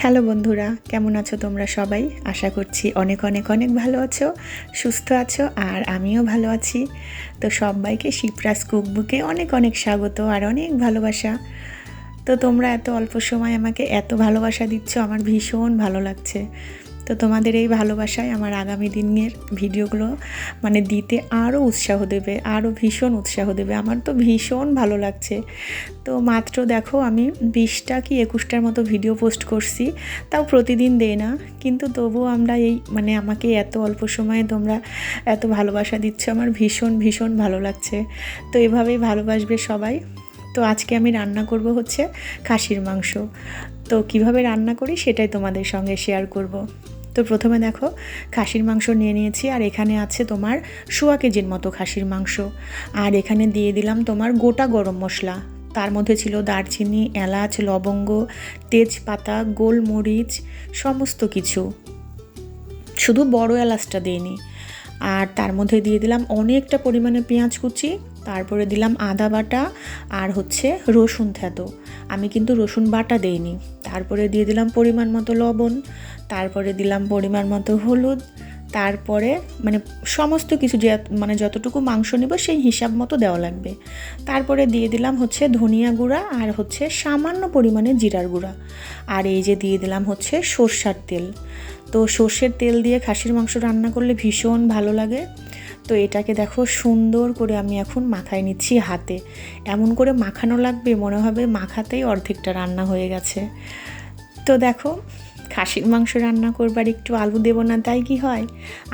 Hello বন্ধুরা, কেমন আছো তোমরা সবাই? আশা করছি অনেক অনেক অনেক ভালো আছো, সুস্থ আছো, আর আমিও ভালো আছি। তো সবাইকে শিপ্রাস কুকবুকে অনেক অনেক স্বাগত আর অনেক ভালোবাসা। তো তোমরা এত অল্প সময় আমাকে এত ভালোবাসা দিচ্ছ, আমার ভীষণ ভালো লাগছে। তো তোমাদের এই ভালোবাসায় আমার আগামী দিনের ভিডিওগুলো দিতে আরও উৎসাহ দেবে, আরও ভীষণ উৎসাহ দেবে। আমার তো ভীষণ ভালো লাগছে। তো মাত্র দেখো আমি 20টা কি 21টার মতো ভিডিও পোস্ট করছি, তাও প্রতিদিন দেই না, কিন্তু তবুও আমরা এই আমাকে এত অল্প সময়ে তোমরা এত ভালোবাসা দিচ্ছ, আমার ভীষণ ভীষণ ভালো লাগছে। তো এভাবেই ভালোবাসবে সবাই। তো আজকে আমি রান্না করব হচ্ছে খাসির মাংস। তো কিভাবে রান্না করি সেটাই তোমাদের সঙ্গে শেয়ার করব। তো প্রথমে দেখো খাসির মাংস নিয়ে নিয়েছি, আর এখানে আছে তোমার 1.25 কেজির মতো খাসির মাংস। আর এখানে দিয়ে দিলাম তোমার গোটা গরম মশলা, তার মধ্যে ছিল দারচিনি, এলাচ, লবঙ্গ, তেজপাতা, গোলমরিচ, সমস্ত কিছু, শুধু বড় এলাচটা দিইনি। আর তার মধ্যে দিয়ে দিলাম অনেকটা পরিমাণে পেঁয়াজ কুচি, তারপরে দিলাম আদা বাটা আর হচ্ছে রসুন থেতো, আমি কিন্তু রসুন বাটা দেইনি। তারপরে দিয়ে দিলাম পরিমাণ মতো লবণ, তারপরে দিলাম পরিমাণ মতো হলুদ, তারপরে সমস্ত কিছু যে যতটুকু মাংস নেব সেই হিসাব মতো দেওয়া লাগবে। তারপরে দিয়ে দিলাম হচ্ছে ধনিয়া গুঁড়া আর হচ্ছে সামান্য পরিমাণে জিরার গুঁড়া। আর এই যে দিয়ে দিলাম হচ্ছে সরষের তেল। তো সর্ষের তেল দিয়ে খাসির মাংস রান্না করলে ভীষণ ভালো লাগে। তো এটাকে দেখো সুন্দর করে আমি এখন মাখায় নিচ্ছি হাতে, এমন করে মাখানো লাগবে মনে হবে মাখাতেই অর্ধেকটা রান্না হয়ে গেছে। তো দেখো খাসির মাংস রান্না করবার একটু আলু দেবো না তাই কি হয়?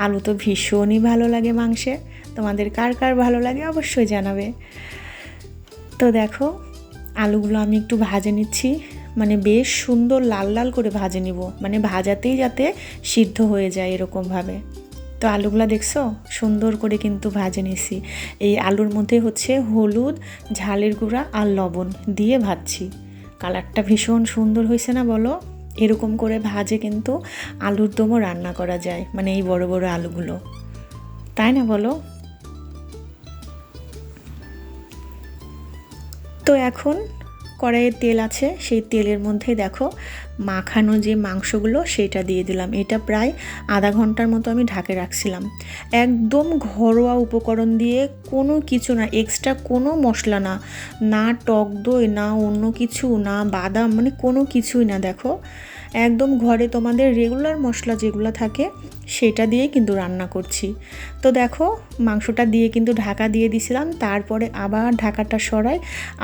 আলু তো ভীষণই ভালো লাগে মাংসে। তোমাদের কার কার ভালো লাগে অবশ্যই জানাবে। তো দেখো আলুগুলো আমি একটু ভাজে নিচ্ছি, বেশ সুন্দর লাল লাল করে ভাজে নিব, ভাজাতেই যাতে সিদ্ধ হয়ে যায় এরকমভাবে। তো আলুগুলো দেখছো সুন্দর করে কিন্তু ভাজে নিছি। এই আলুর মধ্যে হচ্ছে হলুদ, ঝালের গুঁড়া আর লবণ দিয়ে ভাজছি। কালারটা ভীষণ সুন্দর হয়েছে না বলো? এরকম করে ভাজে কিন্তু আলুর দমও রান্না করা যায়, এই বড় বড় আলুগুলো, তাই না বলো? তো এখন কড়াইয়ে তেল আছে, সেই তেলের মধ্যে দেখো মাখানো যে মাংসগুলো সেটা দিয়ে দিলাম। এটা প্রায় আধা ঘন্টার মতো আমি ঢাকে রাখছিলাম। একদম ঘরোয়া উপকরণ দিয়ে, কোনো কিছু না, এক্সট্রা কোনো মশলা না, না টক দই, না অন্য কিছু, না বাদাম, কোনো কিছুই না। দেখো একদম ঘরে তোমাদের রেগুলার মশলা যেগুলো থাকে সেটা দিয়েই কিন্তু রান্না করছি। তো দেখো মাংসটা দিয়ে কিন্তু ঢাকা দিয়ে দিছিলাম, তারপরে আবার ঢাকাটা সরাই,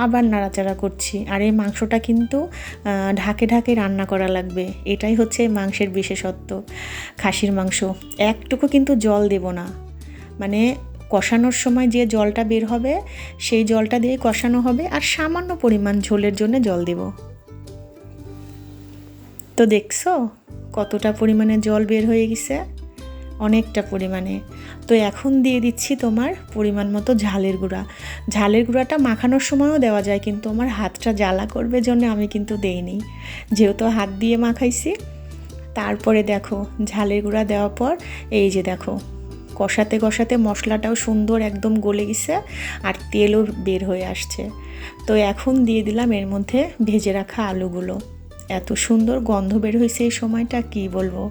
আবার নাড়াচাড়া করছি। আর এই মাংসটা কিন্তু ঢাকে ঢাকে রান্না করা লাগবে, এটাই হচ্ছে মাংসের বিশেষত্ব। খাসির মাংস একটুকু কিন্তু জল দেব না, কষানোর সময় যে জলটা বের হবে সেই জলটা দিয়ে কষানো হবে, আর সামান্য পরিমাণ ঝোলের জন্য জল দেব। তো দেখছো কতটা পরিমাণে জল বের হয়ে গেছে, অনেকটা পরিমাণে। তো এখন দিয়ে দিচ্ছি তোমার পরিমাণ মতো ঝালের গুঁড়া। ঝালের গুঁড়াটা মাখানোর সময়ও দেওয়া যায়, কিন্তু আমার হাতটা জ্বালা করবে জন্য আমি কিন্তু দেইনি, যেহেতু হাত দিয়ে মাখাইছি। তারপরে দেখো ঝালের গুঁড়া দেওয়ার পর এই যে দেখো কষাতে কষাতে মশলাটাও সুন্দর একদম গলে গেছে, আর তেলও বের হয়ে আসছে। তো এখন দিয়ে দিলাম এর মধ্যে ভেজে রাখা আলুগুলো। এত সুন্দর গন্ধ বের হয়েছে এই সময়টা কি বলবো।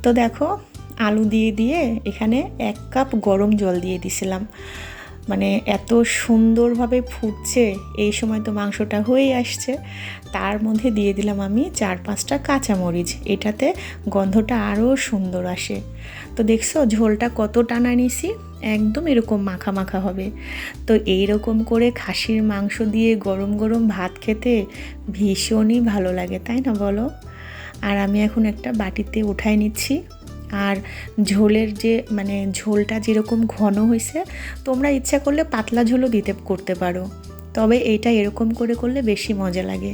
তো দেখো আলু দিয়ে দিয়ে এখানে 1 কাপ গরম জল দিয়ে দিছিলাম, এত সুন্দরভাবে ফুটছে এই সময়, তো মাংসটা হয়ে আসছে। তার মধ্যে দিয়ে দিলাম আমি 4-5টা কাঁচামরিচ, এটাতে গন্ধটা আরও সুন্দর আসে। তো দেখছো ঝোলটা কত টানা নিছি, একদম এরকম মাখা মাখা হবে। তো এইরকম করে খাসির মাংস দিয়ে গরম গরম ভাত খেতে ভীষণই ভালো লাগে, তাই না বলো? আর আমি এখন একটা বাটিতে উঠাই নিচ্ছি। আর ঝোলের যে ঝোলটা যেরকম ঘন হয়েছে, তোমরা ইচ্ছা করলে পাতলা ঝোলও করতে পারো, তবে এইটা এরকম করে করলে বেশি মজা লাগে।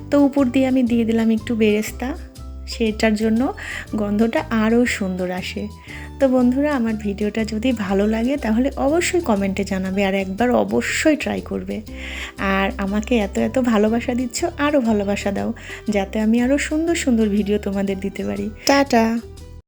তো উপর দিয়ে আমি দিয়ে দিলাম একটু বেরেস্তা, সেটার জন্য গন্ধটা আরও সুন্দর আসে। তো বন্ধুরা আমার ভিডিওটা যদি ভালো লাগে তাহলে অবশ্যই কমেন্টে জানাবে, আর একবার অবশ্যই ট্রাই করবে। আর আমাকে এত এত ভালোবাসা দিচ্ছ, আরও ভালোবাসা দাও যাতে আমি আরও সুন্দর সুন্দর ভিডিও তোমাদের দিতে পারি। টাটা।